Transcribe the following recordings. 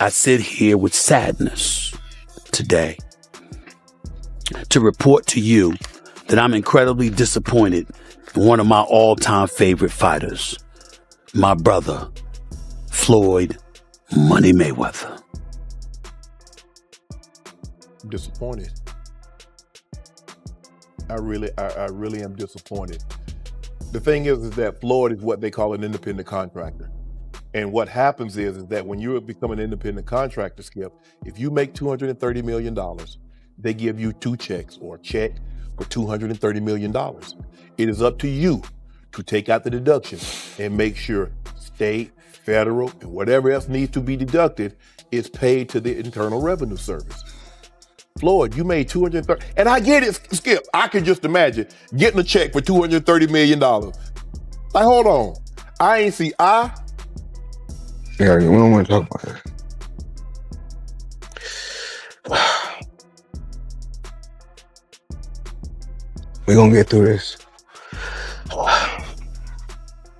I sit here with sadness today to report to you that I'm incredibly disappointed in one of my all-time favorite fighters, my brother, Floyd Money Mayweather. Disappointed. I really am disappointed. The thing is that Floyd is what they call an independent contractor. And what happens is that when you become an independent contractor, Skip, if you make $230 million, they give you two checks or a check for $230 million. It is up to you to take out the deductions and make sure state, federal, and whatever else needs to be deducted is paid to the Internal Revenue Service. Floyd, you made $230, and I get it, Skip. I can just imagine getting a check for $230 million. Like, hold on. I ain't see Yeah, we don't want to talk about that. We're going to get through this.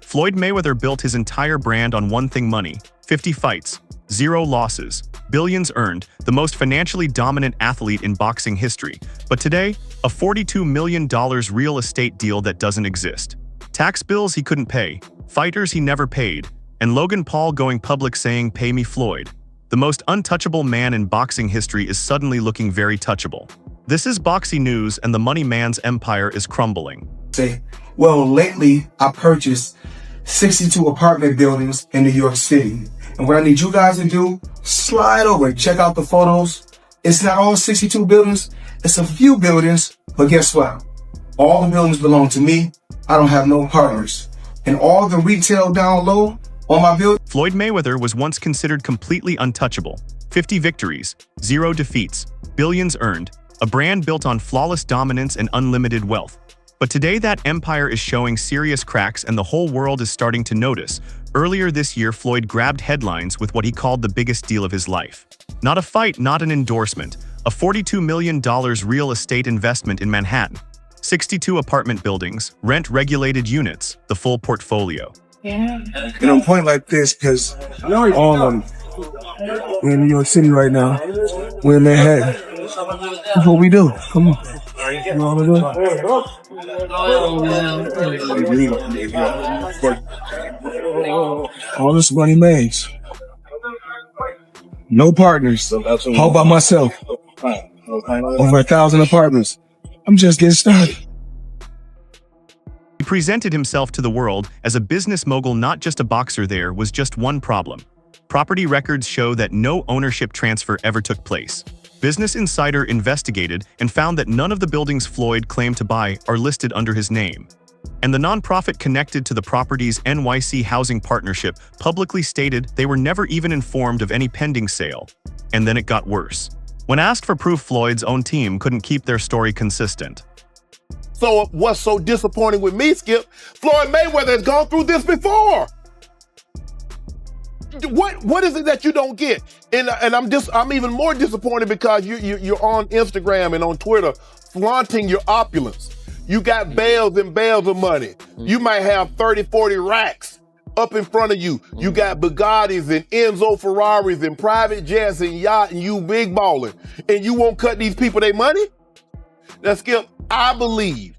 Floyd Mayweather built his entire brand on one thing: money. 50 fights, 0 losses, billions earned, the most financially dominant athlete in boxing history. But today, a $42 million real estate deal that doesn't exist. Tax bills he couldn't pay, fighters he never paid, and Logan Paul going public saying, "Pay me, Floyd." The most untouchable man in boxing history is suddenly looking very touchable. This is BOXI News, and the money man's empire is crumbling. Well, lately I purchased 62 apartment buildings in New York City. And what I need you guys to do, slide over, check out the photos. It's not all 62 buildings, it's a few buildings, but guess what? All the buildings belong to me. I don't have no partners. And all the retail down low on my building. Floyd Mayweather was once considered completely untouchable. 50 victories, 0 defeats, billions earned, a brand built on flawless dominance and unlimited wealth. But today that empire is showing serious cracks and the whole world is starting to notice. Earlier this year, Floyd grabbed headlines with what he called the biggest deal of his life. Not a fight, not an endorsement, a $42 million real estate investment in Manhattan. 62 apartment buildings, rent-regulated units, the full portfolio. Yeah. And I'm pointing like this because all of them. We're in New York City right now. We're in Manhattan. That's what we do. Come on. You know what I'm doing? All this money made. No partners. All by myself. Over 1,000 apartments. I'm just getting started. He presented himself to the world as a business mogul, not just a boxer. There was just one problem. Property records show that no ownership transfer ever took place. Business Insider investigated and found that none of the buildings Floyd claimed to buy are listed under his name. And the nonprofit connected to the property's NYC Housing Partnership publicly stated they were never even informed of any pending sale. And then it got worse. When asked for proof, Floyd's own team couldn't keep their story consistent. So what's so disappointing with me, Skip? Floyd Mayweather has gone through this before. What is it that you don't get? And I'm even more disappointed because you're on Instagram and on Twitter flaunting your opulence. You got bales and bales of money. You might have 30, 40 racks up in front of you. You got Bugattis and Enzo Ferraris and private jets and yacht, and you big balling. And you won't cut these people their money? Now, Skip, I believe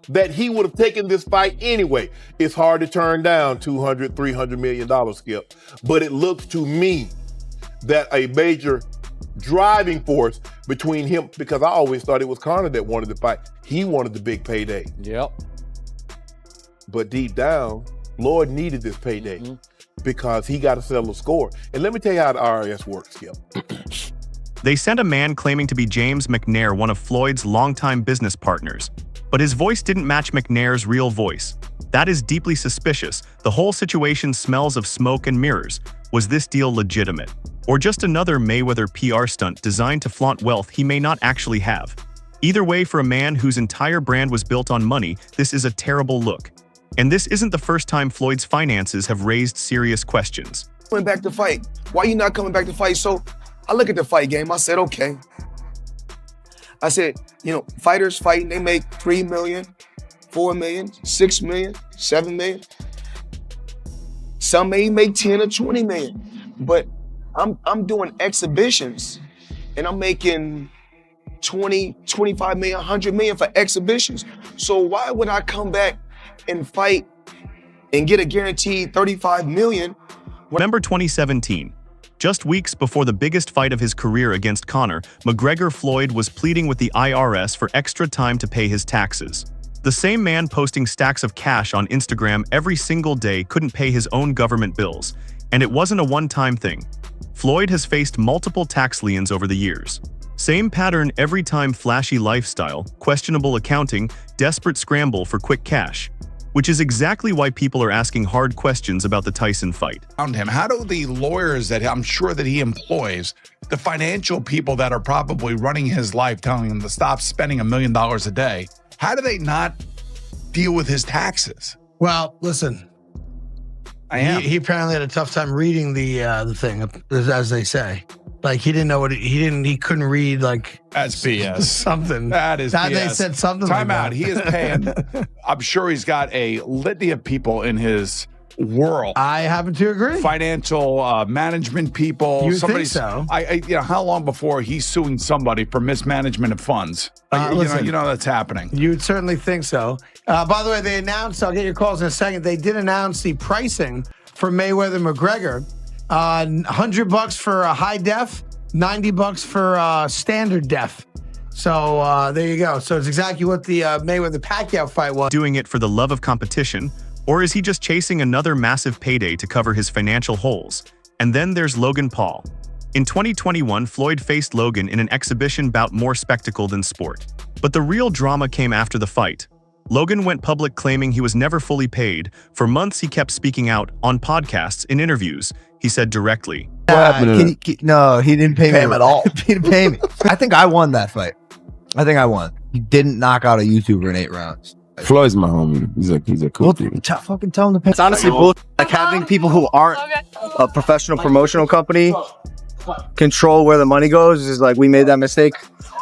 that he would have taken this fight anyway. It's hard to turn down $200, $300 million, Skip. But it looks to me that a major driving force between him, because I always thought it was Conor that wanted the fight. He wanted the big payday. Yep. But deep down, Floyd needed this payday because he got to settle a score. And let me tell you how the IRS works, Skip. They sent a man claiming to be James McNair, one of Floyd's longtime business partners. But his voice didn't match McNair's real voice. That is deeply suspicious. The whole situation smells of smoke and mirrors. Was this deal legitimate? Or just another Mayweather PR stunt designed to flaunt wealth he may not actually have? Either way, for a man whose entire brand was built on money, this is a terrible look. And this isn't the first time Floyd's finances have raised serious questions. Coming back to fight. Why you not coming back to fight? So I look at the fight game, I said, okay. I said, you know, fighters fighting, they make 3 million, 4 million, 6 million, 7 million. Some may make 10 or 20 million. But I'm doing exhibitions and I'm making 20, 25 million, 100 million for exhibitions. So why would I come back and fight and get a guaranteed 35 million? November 2017. Just weeks before the biggest fight of his career against Conor, McGregor Floyd was pleading with the IRS for extra time to pay his taxes. The same man posting stacks of cash on Instagram every single day couldn't pay his own government bills, and it wasn't a one-time thing. Floyd has faced multiple tax liens over the years. Same pattern every time: flashy lifestyle, questionable accounting, desperate scramble for quick cash. Which is exactly why people are asking hard questions about the Tyson fight. Him. How do the lawyers that I'm sure that he employs, the financial people that are probably running his life, telling him to stop spending $1 million a day, how do they not deal with his taxes? Well, listen, he apparently had a tough time reading the thing, as they say. Like he didn't know what he couldn't read, like that's BS. Something that is BS. They said something. Time like out. that. He is paying. I'm sure he's got a litany of people in his world. I happen to agree. Financial management people. You think so? How long before he's suing somebody for mismanagement of funds? Listen, you know that's happening. You'd certainly think so. By the way, they announced. I'll get your calls in a second. They did announce the pricing for Mayweather McGregor. $100 for a high def, $90 for standard def. So there you go. So it's exactly what the Mayweather Pacquiao fight was. Doing it for the love of competition, or is he just chasing another massive payday to cover his financial holes? And then there's Logan Paul. In 2021, Floyd faced Logan in an exhibition bout more spectacle than sport. But the real drama came after the fight. Logan went public claiming he was never fully paid. For months, he kept speaking out on podcasts, in interviews. He said directly, "What happened to No, he didn't pay him at all? He didn't pay me. I think I won that fight. I think I won. He didn't knock out a YouTuber in 8 rounds. Floyd's my homie. He's a cool dude. Fucking tell him to pay. It's honestly bullshit. Like having people who aren't a professional promotional company control where the money goes is like, we made that mistake.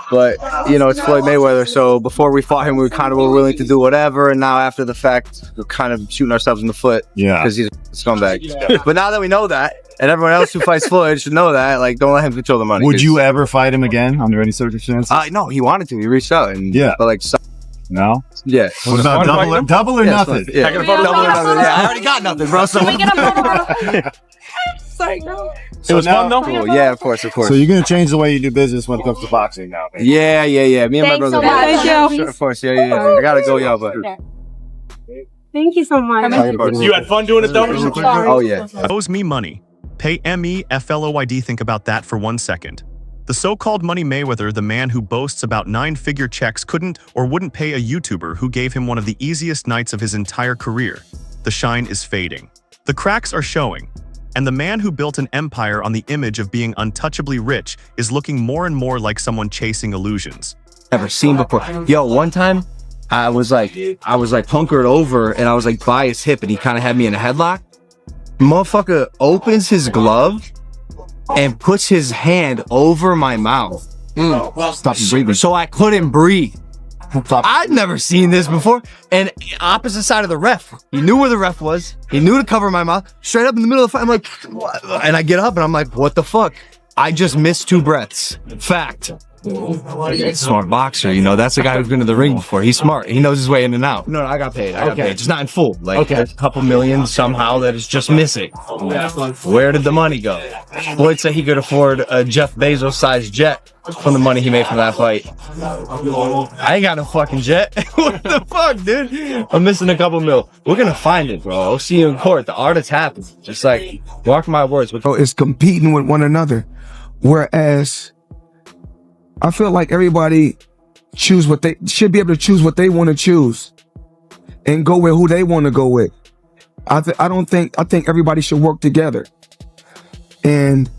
But, you know, it's Floyd Mayweather. So before we fought him, we kind of were willing to do whatever. And now after the fact, we're kind of shooting ourselves in the foot. Yeah. Because he's a scumbag. But now that we know that, and everyone else who fights Floyd should know that, like, don't let him control the money. Would you ever fight him again under any circumstances? No, he wanted to. He reached out. And, yeah. But, like, no? Yeah. What about double or nothing? Yeah. Double or nothing. Yeah, I already got nothing, bro. So Can we get a Sorry, no. So it was fun though? cool. Yeah, of course. So you're going to change the way you do business when it comes to boxing now? Man. Yeah. Me and my brother. So much. Sure, of course. Yeah. I gotta go, y'all, but. Thank you so much. You had fun doing it though? Oh, yeah. "Owes me money. Pay MEFLOYD." Think about that for 1 second. The so-called Money Mayweather, the man who boasts about 9-figure checks, couldn't or wouldn't pay a YouTuber who gave him one of the easiest nights of his entire career. The shine is fading. The cracks are showing. And the man who built an empire on the image of being untouchably rich is looking more and more like someone chasing illusions. Never seen before. Yo, one time I was like hunkered over and I was like by his hip and he kind of had me in a headlock. Motherfucker opens his glove and puts his hand over my mouth. Stop breathing. So I couldn't breathe. I'd never seen this before. And opposite side of the ref. He knew where the ref was. He knew to cover my mouth. Straight up in the middle of the fight, I'm like, what? And I get up and I'm like, what the fuck? I just missed 2 breaths. Fact. Smart boxer, you know, that's the guy who's been to the ring before. He's smart. He knows his way in and out. No, I got paid. I got paid. Just not in full. Like there's a couple million somehow that is just missing. Where did the money go? Floyd said he could afford a Jeff Bezos sized jet from the money he made from that fight. I ain't got no fucking jet. What the fuck, dude? I'm missing a couple mil. We're gonna find it, bro. I'll see you in court. The art has happened. Just like, mark my words. It's competing with one another. Whereas I feel like everybody should be able to choose what they want to choose and go with who they want to go with. I think everybody should work together. And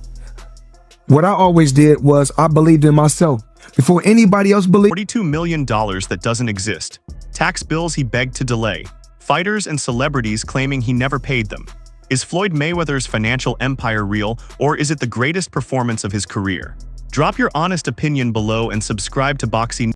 what I always did was I believed in myself before anybody else believed. $42 million that doesn't exist. Tax bills he begged to delay. Fighters and celebrities claiming he never paid them. Is Floyd Mayweather's financial empire real, or is it the greatest performance of his career? Drop your honest opinion below and subscribe to BOXI.